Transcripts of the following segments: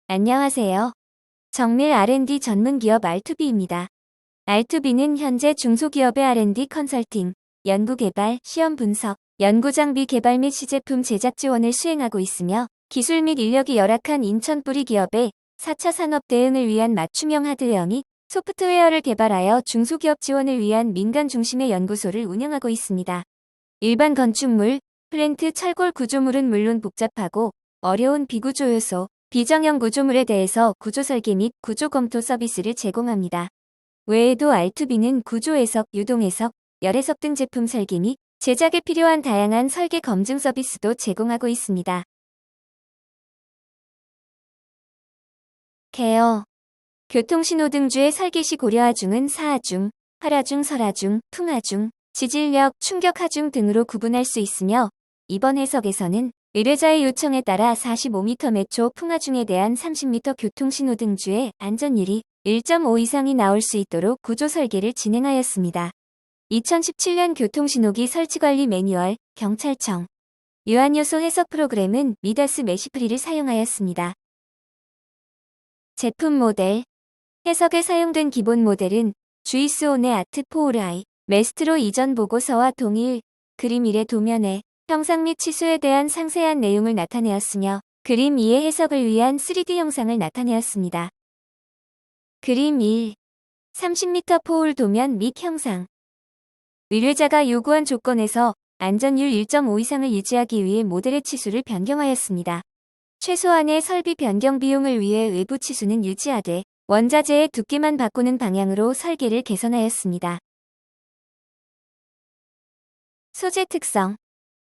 안녕하세요. 정밀 R&D 전문 기업 R2B입니다. R2B는 현재 중소기업의 R&D 컨설팅, 연구개발, 시험 분석, 연구장비 개발 및 시제품 제작 지원을 수행하고 있으며 기술 및 인력이 열악한 인천 뿌리 기업의 4차 산업 대응을 위한 맞춤형 하드웨어 및 소프트웨어를 개발하여 중소기업 지원을 위한 민간 중심의 연구소를 운영하고 있습니다. 일반 건축물, 플랜트 철골 구조물은 물론 복잡하고 어려운 비구조 요소, 비정형 구조물에 대해서 구조 설계 및 구조 검토 서비스를 제공합니다. 외에도 R2B는 구조 해석, 유동 해석, 열 해석 등 제품 설계 및 제작에 필요한 다양한 설계 검증 서비스도 제공하고 있습니다. 케어 교통신호등주의 설계 시 고려하중은 사하중, 활하중, 설하중, 풍하중, 지질력, 충격하중 등으로 구분할 수 있으며 이번 해석에서는 의뢰자의 요청에 따라 45m 매초 풍하중에 대한 30m 교통신호등주의 안전율이 1.5 이상이 나올 수 있도록 구조 설계를 진행하였습니다. 2017년 교통신호기 설치관리 매뉴얼, 경찰청 유한요소 해석 프로그램은 미다스 메시프리를 사용하였습니다. 제품 모델 해석에 사용된 기본 모델은 주이스온의 아트 포우라이, 메스트로 이전 보고서와 동일 그림 1의 도면에 형상 및 치수에 대한 상세한 내용을 나타내었으며 그림 2의 해석을 위한 3D 형상을 나타내었습니다. 그림 1. 30m 포울 도면 및 형상 의뢰자가 요구한 조건에서 안전율 1.5 이상을 유지하기 위해 모델의 치수를 변경하였습니다. 최소한의 설비 변경 비용을 위해 외부 치수는 유지하되 원자재의 두께만 바꾸는 방향으로 설계를 개선하였습니다. 소재 특성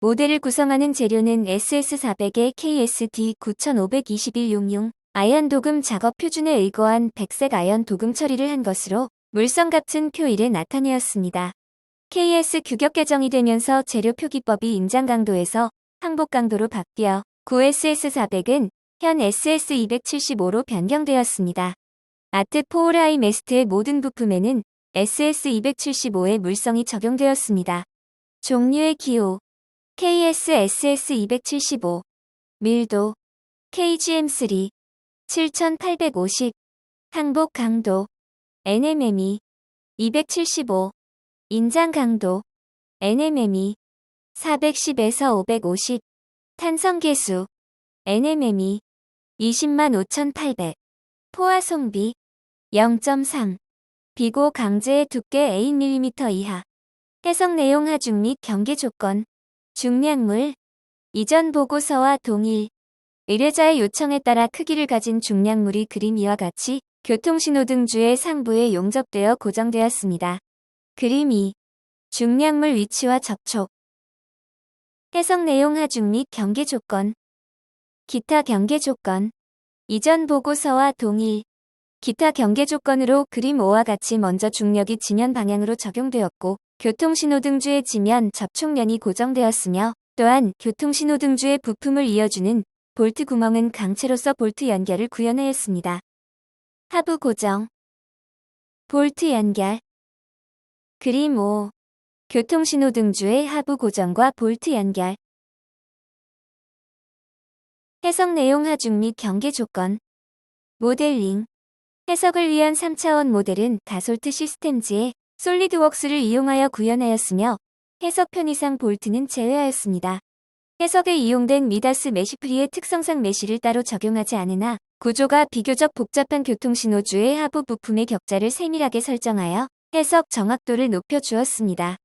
모델을 구성하는 재료는 SS400의 KSD9521용융 아연 도금 작업 표준에 의거한 백색 아연 도금 처리를 한 것으로 물성 같은 표일에 나타내었습니다. KS 규격 개정이 되면서 재료 표기법이 인장 강도에서 항복 강도로 바뀌어 9SS400은 현 SS275로 변경되었습니다. 아트 포우라이 메스트의 모든 부품에는 SS275의 물성이 적용되었습니다. 종류의 기호 KS SS275 밀도 KGM3 7850 항복 강도 NMME 275 인장 강도 NMME 410에서 550 탄성 계수 NMME 205,800 포화 송비 0.3 비고 강제의 두께 8mm 이하 해석 내용 하중 및 경계 조건 중량물 이전 보고서와 동일 의뢰자의 요청에 따라 크기를 가진 중량물이 그림 이와 같이 교통신호등주의 상부에 용접되어 고정되었습니다. 그림 2. 중량물 위치와 접촉 해석 내용 하중 및 경계 조건 기타 경계 조건 이전 보고서와 동일 기타 경계 조건으로 그림 5와 같이 먼저 중력이 지면 방향으로 적용되었고 교통신호등주의 지면 접촉면이 고정되었으며 또한 교통신호등주의 부품을 이어주는 볼트 구멍은 강체로서 볼트 연결을 구현하였습니다. 하부 고정 볼트 연결 그림 5 교통신호등주의 하부 고정과 볼트 연결 해석 내용 하중 및 경계 조건 모델링 해석을 위한 3차원 모델은 다솔트 시스템즈의 솔리드웍스를 이용하여 구현하였으며 해석 편의상 볼트는 제외하였습니다. 해석에 이용된 미다스 메시프리의 특성상 메시를 따로 적용하지 않으나 구조가 비교적 복잡한 교통신호주의 하부 부품의 격자를 세밀하게 설정하여 해석 정확도를 높여주었습니다.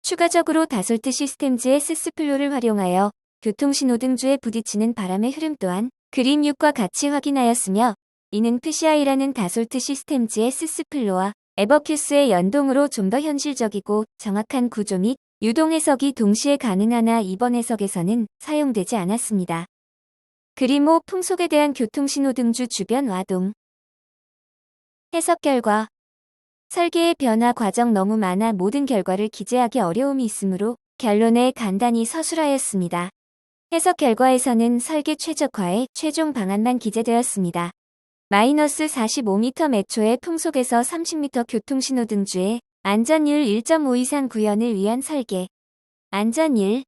추가적으로 다솔트 시스템즈의 스스플로를 활용하여 교통신호등주에 부딪히는 바람의 흐름 또한 그림 6과 같이 확인하였으며 이는 PCI라는 다솔트 시스템즈의 스스플로와 에버큐스의 연동으로 좀 더 현실적이고 정확한 구조 및 유동 해석이 동시에 가능하나 이번 해석에서는 사용되지 않았습니다. 그림 5 풍속에 대한 교통신호등주 주변 와동 해석 결과 설계의 변화 과정 너무 많아 모든 결과를 기재하기 어려움이 있으므로 결론에 간단히 서술하였습니다. 해석 결과에서는 설계 최적화의 최종 방안만 기재되었습니다. 마이너스 45m 매초의 풍속에서 30m 교통신호등주의 안전율 1.5 이상 구현을 위한 설계 안전율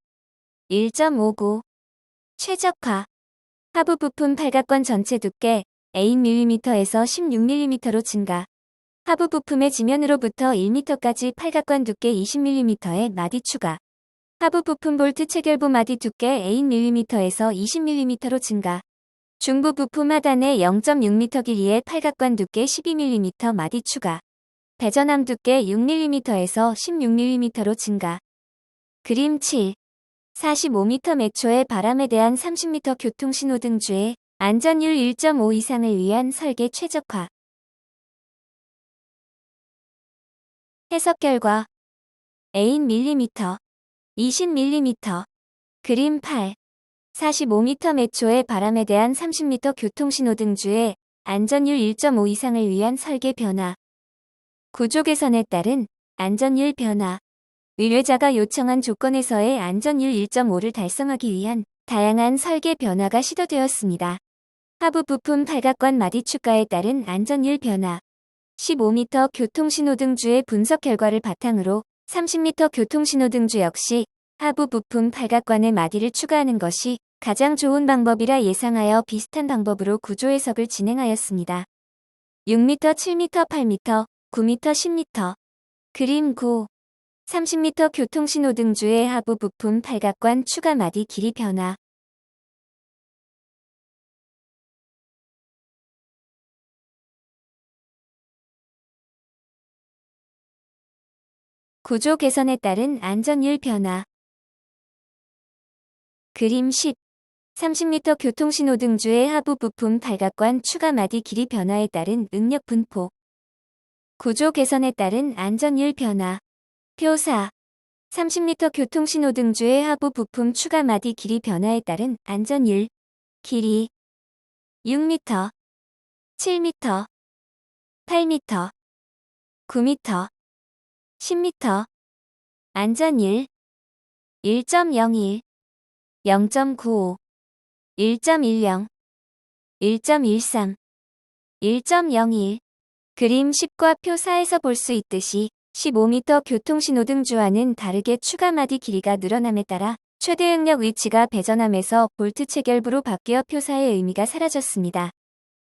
1.59 최적화 하부 부품 팔각권 전체 두께 8mm에서 16mm로 증가. 하부 부품의 지면으로부터 1m까지 팔각관 두께 20mm의 마디 추가. 하부 부품 볼트 체결부 마디 두께 8mm에서 20mm로 증가. 중부 부품 하단에 0.6m 길이의 팔각관 두께 12mm 마디 추가. 배전함 두께 6mm에서 16mm로 증가. 그림 7. 45m 매초의 바람에 대한 30m 교통신호등 주의 안전율 1.5 이상을 위한 설계 최적화. 해석 결과 8mm, 20mm. 그림 8. 45m 매초의 바람에 대한 30m 교통신호등 주의 안전율 1.5 이상을 위한 설계 변화. 구조 개선에 따른 안전율 변화. 의뢰자가 요청한 조건에서의 안전율 1.5를 달성하기 위한 다양한 설계 변화가 시도되었습니다. 하부 부품 팔각관 마디 추가에 따른 안전율 변화. 15m 교통신호등주의 분석 결과를 바탕으로 30m 교통신호등주 역시 하부 부품 팔각관의 마디를 추가하는 것이 가장 좋은 방법이라 예상하여 비슷한 방법으로 구조 해석을 진행하였습니다. 6m, 7m, 8m, 9m, 10m. 그림 9. 30m 교통신호등주의 하부 부품 팔각관 추가 마디 길이 변화. 구조 개선에 따른 안전율 변화. 그림 10. 30m 교통신호등주의 하부 부품 팔각관 추가 마디 길이 변화에 따른 응력 분포. 구조 개선에 따른 안전율 변화. 표 4. 30m 교통신호등주의 하부 부품 추가 마디 길이 변화에 따른 안전율. 길이 6m, 7m, 8m, 9m, 10m. 안전율 1.01, 0.95, 1.10, 1.13, 1.01. 그림 10과 표 4에서 볼 수 있듯이 15m 교통신호등주와는 다르게 추가 마디 길이가 늘어남에 따라 최대 응력 위치가 배전함에서 볼트 체결부로 바뀌어 표 4의 의미가 사라졌습니다.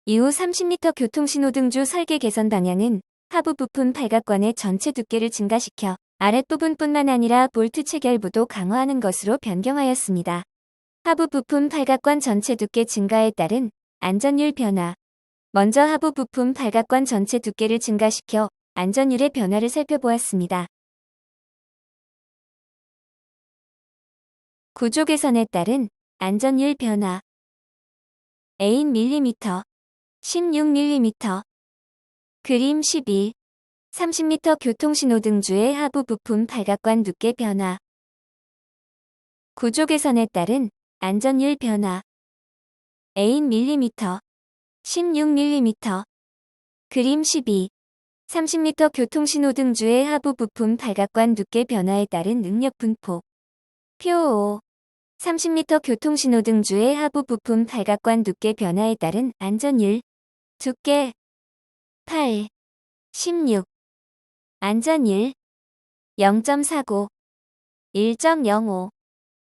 이후 30m 교통신호등주 설계 개선 방향은 하부 부품 팔각관의 전체 두께를 증가시켜 아랫부분뿐만 아니라 볼트 체결부도 강화하는 것으로 변경하였습니다. 하부 부품 팔각관 전체 두께 증가에 따른 안전율 변화. 먼저 하부 부품 팔각관 전체 두께를 증가시켜 안전율의 변화를 살펴보았습니다. 구조 개선에 따른 안전율 변화. 8mm, 16mm. 그림 11. 30m 교통신호등주의 하부 부품 팔각관 두께 변화. 구조 개선에 따른 안전율 변화. 8mm, 16mm. 그림 12. 30m 교통신호등주의 하부 부품 팔각관 두께 변화에 따른 응력 분포. 표 5. 30m 교통신호등주의 하부 부품 팔각관 두께 변화에 따른 안전율. 두께 8, 16. 안전율 0.49, 1.05.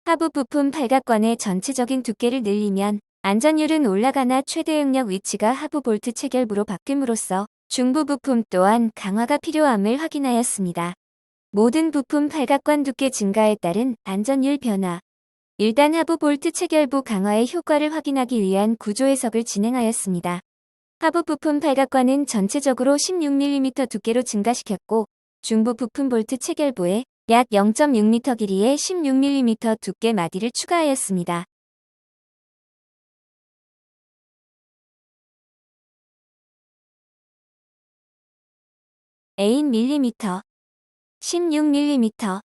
하부 부품 팔각관의 전체적인 두께를 늘리면 안전율은 올라가나 최대 응력 위치가 하부 볼트 체결부로 바뀜으로써 중부 부품 또한 강화가 필요함을 확인하였습니다. 모든 부품 팔각관 두께 증가에 따른 안전율 변화. 일단 하부 볼트 체결부 강화의 효과를 확인하기 위한 구조 해석을 진행하였습니다. 하부 부품 팔각관은 전체적으로 16mm 두께로 증가시켰고 중부 부품 볼트 체결부에 약 0.6m 길이의 16mm 두께 마디를 추가하였습니다. (8mm, 16mm)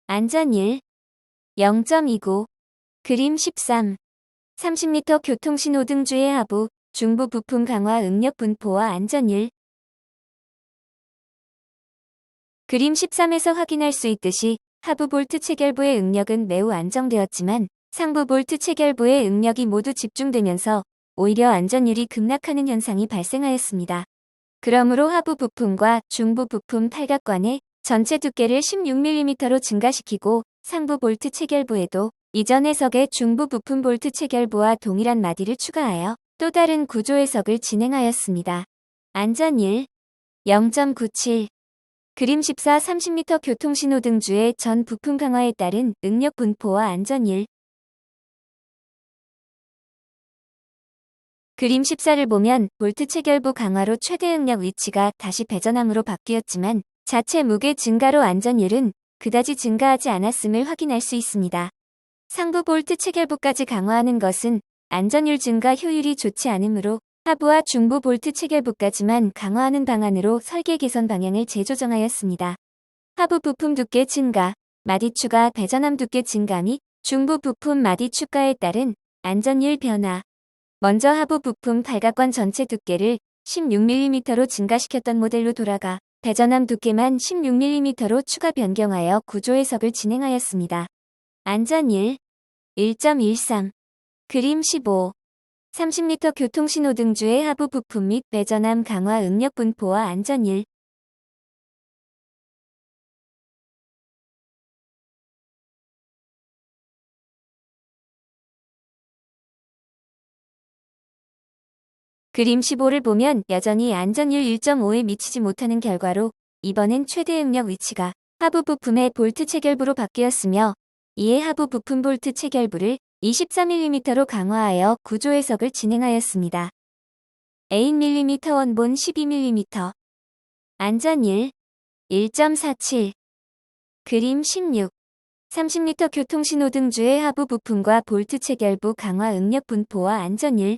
안전율 0.29. 그림 13. 30m 교통신호등주의 하부, 중부 부품 강화 응력 분포와 안전율. 그림 13에서 확인할 수 있듯이 하부 볼트 체결부의 응력은 매우 안정되었지만 상부 볼트 체결부의 응력이 모두 집중되면서 오히려 안전율이 급락하는 현상이 발생하였습니다. 그러므로 하부 부품과 중부 부품 팔각관의 전체 두께를 16mm로 증가시키고 상부 볼트 체결부에도 이전 해석의 중부 부품 볼트 체결부와 동일한 마디를 추가하여 또 다른 구조 해석을 진행하였습니다. 안전 1. 0.97 그림 14 30m 교통신호등주의 전 부품 강화에 따른 응력 분포와 안전 1. 그림 14를 보면 볼트 체결부 강화로 최대 응력 위치가 다시 배전함으로 바뀌었지만 자체 무게 증가로 안전율은 그다지 증가하지 않았음을 확인할 수 있습니다. 상부 볼트 체결부까지 강화하는 것은 안전율 증가 효율이 좋지 않으므로 하부와 중부 볼트 체결부까지만 강화하는 방안으로 설계 개선 방향을 재조정하였습니다. 하부 부품 두께 증가, 마디 추가, 배전함 두께 증가 및 중부 부품 마디 추가에 따른 안전율 변화. 먼저 하부 부품 팔각관 전체 두께를 16mm로 증가시켰던 모델로 돌아가 배전함 두께만 16mm로 추가 변경하여 구조 해석을 진행하였습니다. 안전 1. 1.13 그림 15 30m 교통신호등주의 하부 부품 및 배전함 강화 응력 분포와 안전 1. 그림 15를 보면 여전히 안전율 1.5에 미치지 못하는 결과로 이번엔 최대 응력 위치가 하부 부품의 볼트 체결부로 바뀌었으며 이에 하부 부품 볼트 체결부를 24mm로 강화하여 구조 해석을 진행하였습니다. 8mm 원본 12mm 안전 1. 1.47 그림 16 30m 교통신호등주의 하부 부품과 볼트 체결부 강화 응력 분포와 안전 1.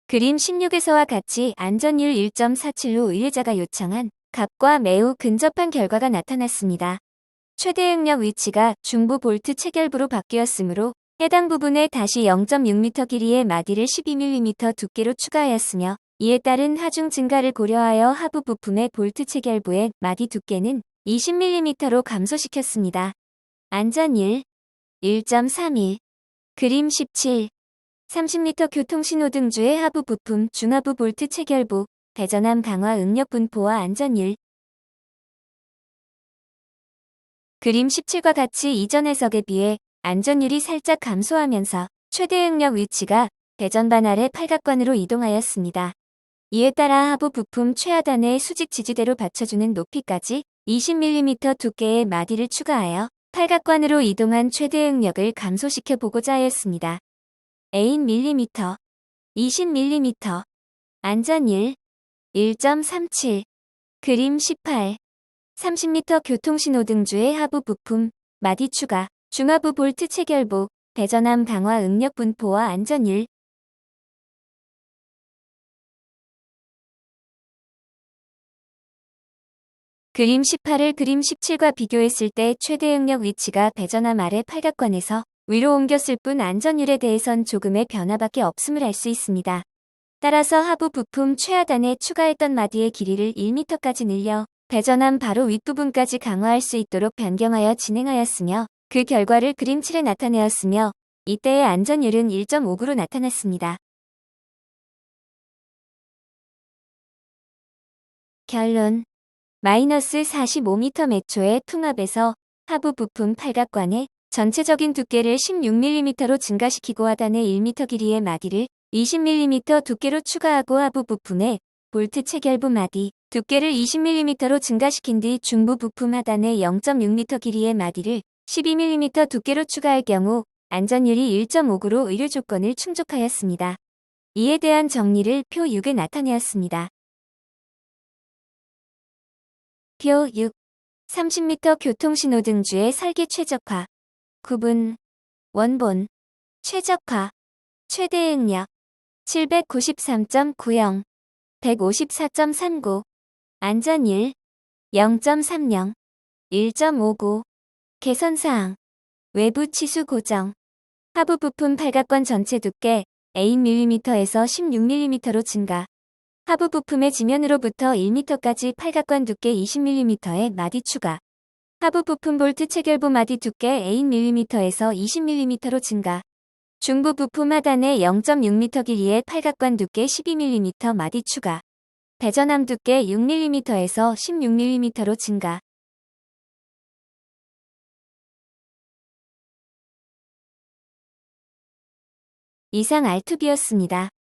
그림 16에서와 같이 안전율 1.47로 의뢰자가 요청한 값과 매우 근접한 결과가 나타났습니다. 최대 응력 위치가 중부 볼트 체결부로 바뀌었으므로 해당 부분에 다시 0.6m 길이의 마디를 12mm 두께로 추가하였으며 이에 따른 하중 증가를 고려하여 하부 부품의 볼트 체결부의 마디 두께는 20mm로 감소시켰습니다. 안전 1. 1.31 그림 17 30m 교통신호등주의 하부 부품 중하부 볼트 체결부 배전함 강화 응력 분포와 안전 1. 그림 17과 같이 이전 해석에 비해 안전율이 살짝 감소하면서 최대 응력 위치가 배전반 아래 팔각관으로 이동하였습니다. 이에 따라 하부 부품 최하단의 수직 지지대로 받쳐주는 높이까지 20mm 두께의 마디를 추가하여 팔각관으로 이동한 최대 응력을 감소시켜 보고자 하였습니다. 8mm, 20mm 안전 1. 1.37 그림 18 30m 교통신호등주의 하부 부품 마디 추가 중하부 볼트 체결부 배전함 강화 응력 분포와 안전 1. 그림 18을 그림 17과 비교했을 때 최대 응력 위치가 배전함 아래 팔각관에서 위로 옮겼을 뿐 안전율에 대해선 조금의 변화밖에 없음을 알 수 있습니다. 따라서 하부 부품 최하단에 추가했던 마디의 길이를 1m까지 늘려 배전함 바로 윗부분까지 강화할 수 있도록 변경하여 진행하였으며 그 결과를 그림 7에 나타내었으며 이때의 안전율은 1.59로 나타났습니다. 결론 마이너스 45m 매초의 통합에서 하부 부품 팔각관의 전체적인 두께를 16mm로 증가시키고 하단에 1m 길이의 마디를 20mm 두께로 추가하고 하부 부품에 볼트 체결부 마디 두께를 20mm로 증가시킨 뒤 중부 부품 하단에 0.6m 길이의 마디를 12mm 두께로 추가할 경우 안전율이 1.59로 의료 조건을 충족하였습니다. 이에 대한 정리를 표 6에 나타내었습니다. 표 6. 30m 교통신호등주의 설계 최적화. 구분. 원본. 최적화. 최대 응력. 793.90. 154.39. 안전 1. 0.30. 1.59. 개선사항. 외부 치수 고정. 하부 부품 팔각관 전체 두께 8mm에서 16mm로 증가. 하부 부품의 지면으로부터 1m까지 팔각관 두께 20mm의 마디 추가. 하부 부품 볼트 체결부 마디 두께 8mm에서 20mm로 증가. 중부 부품 하단에 0.6m 길이의 팔각관 두께 12mm 마디 추가. 배전함 두께 6mm에서 16mm로 증가. 이상 R2B였습니다.